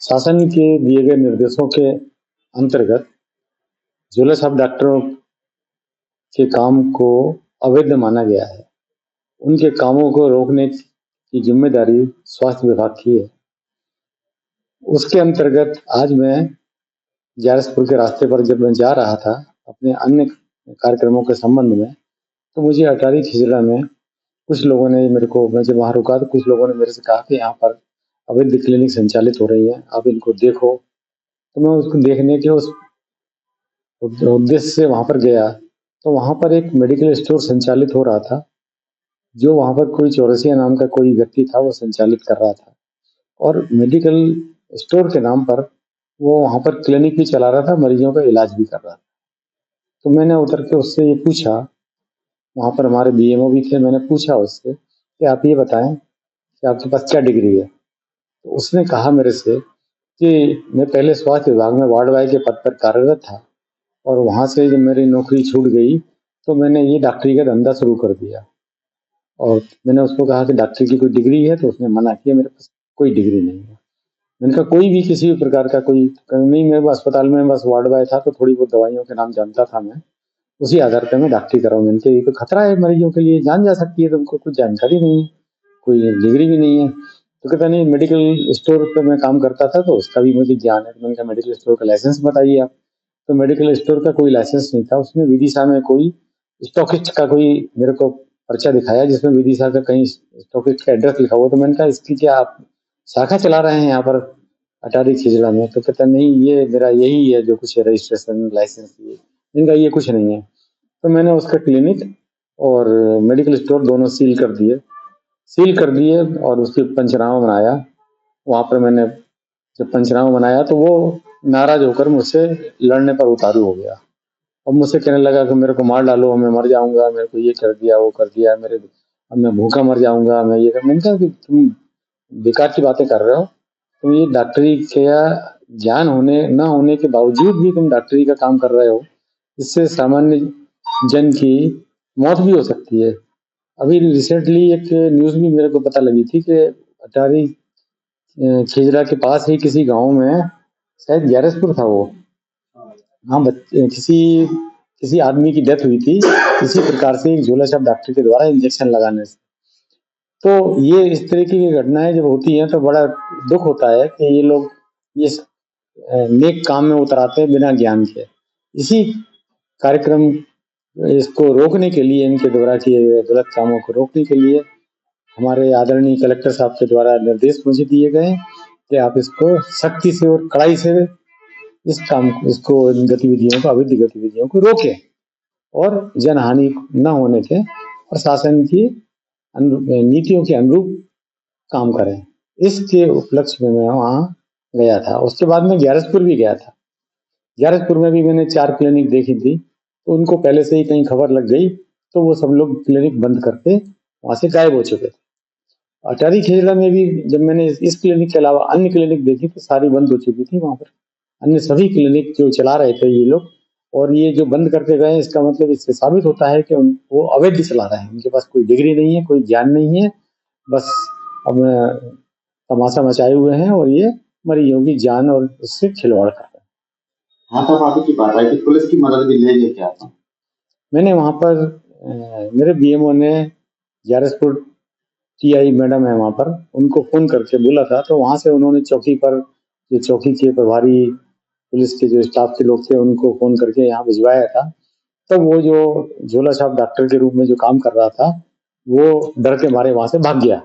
शासन के दिए गए निर्देशों के अंतर्गत झोला छाप डॉक्टरों के काम को अवैध माना गया है। उनके कामों को रोकने की जिम्मेदारी स्वास्थ्य विभाग की है। उसके अंतर्गत आज मैं ग्यारसपुर के रास्ते पर जब मैं जा रहा था अपने अन्य कार्यक्रमों के संबंध में, तो मुझे अटारी खिजड़ा में कुछ लोगों ने मेरे को, मैं जब वहाँ रुका तो कुछ लोगों ने मेरे से कहा कि यहाँ पर अवैध क्लिनिक संचालित हो रही है, आप इनको देखो। तो मैं उसको देखने के उस उद्देश्य से वहाँ पर गया, तो वहाँ पर एक मेडिकल स्टोर संचालित हो रहा था, जो वहाँ पर कोई चौरसिया नाम का कोई व्यक्ति था, वो संचालित कर रहा था। और मेडिकल स्टोर के नाम पर वो वहाँ पर क्लिनिक भी चला रहा था, मरीजों का इलाज भी कर रहा था। तो मैंने उतर के उससे ये पूछा, वहाँ पर हमारे बीएमओ भी थे, मैंने पूछा उससे कि आप ये बताएं कि आपके पास क्या डिग्री है। तो उसने कहा मेरे से कि मैं पहले स्वास्थ्य विभाग में वार्ड बॉय के पद पर कार्यरत था, और वहाँ से जब मेरी नौकरी छूट गई तो मैंने ये डॉक्टरी का धंधा शुरू कर दिया। और मैंने उसको कहा कि डॉक्टरी की कोई डिग्री है, तो उसने मना किया, मेरे पास कोई डिग्री नहीं है। मैंने कहा कोई भी किसी भी प्रकार का कोई नहीं, मैं अस्पताल में बस वार्ड बॉय था, तो थोड़ी बहुत दवाइयों के नाम जानता था मैं, उसी आधार पर मैं डॉक्टरी कर रहा हूँ। मैंने कहा ये तो खतरा है मरीजों के लिए, जान जा सकती है, तुमको कुछ जानकारी नहीं है, कोई डिग्री भी नहीं है। तो कहता नहीं, मेडिकल स्टोर पे मैं काम करता था तो उसका भी मुझे ज्ञान है। तो मैंने कहा मेडिकल स्टोर का लाइसेंस बताइए आप। तो मेडिकल स्टोर का कोई लाइसेंस नहीं था। उसने विदिशा में कोई स्टॉकिस्ट का कोई मेरे को पर्चा दिखाया, जिसमें विदिशा का कहीं स्टॉकिस्ट का एड्रेस लिखा हुआ। तो मैंने कहा इसकी क्या आप शाखा चला रहे हैं यहाँ पर अटारी खिजड़ा में? तो कहता नहीं, ये मेरा यही है जो कुछ है, रजिस्ट्रेशन लाइसेंस। ये मैंने कहा ये कुछ नहीं है। तो मैंने उसका क्लिनिक और मेडिकल स्टोर दोनों सील कर दिए और उसके पंचनामा बनाया। वहाँ पर मैंने जब पंचनामा बनाया तो वो नाराज होकर मुझसे लड़ने पर उतारू हो गया, और मुझसे कहने लगा कि मेरे को मार डालो, मैं मर जाऊंगा, मेरे को ये कर दिया, वो कर दिया, मेरे अब मैं भूखा मर जाऊंगा, मैं ये कर। मैंने कहा कि तुम बेकार की बातें कर रहे हो, तुम ये डॉक्टरी का ज्ञान होने ना होने के बावजूद भी तुम डॉक्टरी का काम कर रहे हो, इससे सामान्य जन की मौत भी हो सकती है। अभी रिसेंटली एक न्यूज भी मेरे को पता लगी थी कि अटारी खिजरा के पास ही किसी गांव में, शायद ग्यारसपुर था वो, हाँ, किसी किसी आदमी की डेथ हुई थी इसी प्रकार से एक झोला छाप डॉक्टर के द्वारा इंजेक्शन लगाने से। तो ये इस तरीके की घटनाएं जब होती हैं तो बड़ा दुख होता है कि ये लोग ये नेक काम में उतर आते हैं बिना ज्ञान के। इसी कार्यक्रम इसको रोकने के लिए, इनके द्वारा किए गए गलत कामों को रोकने के लिए हमारे आदरणीय कलेक्टर साहब के द्वारा निर्देश मुझे दिए गए कि आप इसको सख्ती से और कड़ाई से इसको गतिविधियों को, अवैध गतिविधियों को रोकें और जनहानि न होने के और शासन की नीतियों के अनुरूप काम करें। इसके उपलक्ष्य में मैं वहाँ गया था। उसके बाद मैं ग्यारसपुर भी गया था। ग्यारसपुर में भी मैंने 4 क्लिनिक देखी थी, तो उनको पहले से ही कहीं खबर लग गई, तो वो सब लोग क्लिनिक बंद करके वहाँ से गायब हो चुके थे। अटारी खिजड़ा में भी जब मैंने इस क्लिनिक के अलावा अन्य क्लिनिक देखी तो सारी बंद हो चुकी थी। वहाँ पर अन्य सभी क्लिनिक जो चला रहे थे ये लोग, और ये जो बंद करके गए, इसका मतलब इससे साबित होता है कि वो अवैध चला रहे हैं। उनके पास कोई डिग्री नहीं है, कोई ज्ञान नहीं है, बस अब तमाशा मचाए हुए हैं और ये मरीजों की जान और उससे खिलवाड़ कर रहे हैं। हाथापाई की बात है कि पुलिस की मदद भी लेंगे क्या? मैंने वहाँ पर मेरे बीएमओ ने, ग्यारसपुर टीआई मैडम है वहाँ पर, उनको फोन करके बोला था, तो वहाँ से उन्होंने चौकी पर, जो चौकी के प्रभारी पुलिस के जो स्टाफ के लोग थे, उनको फोन करके यहाँ भिजवाया था। तब वो जो झोला छाप डॉक्टर के रूप में जो काम कर रहा था, वो डर के मारे वहां से भाग गया।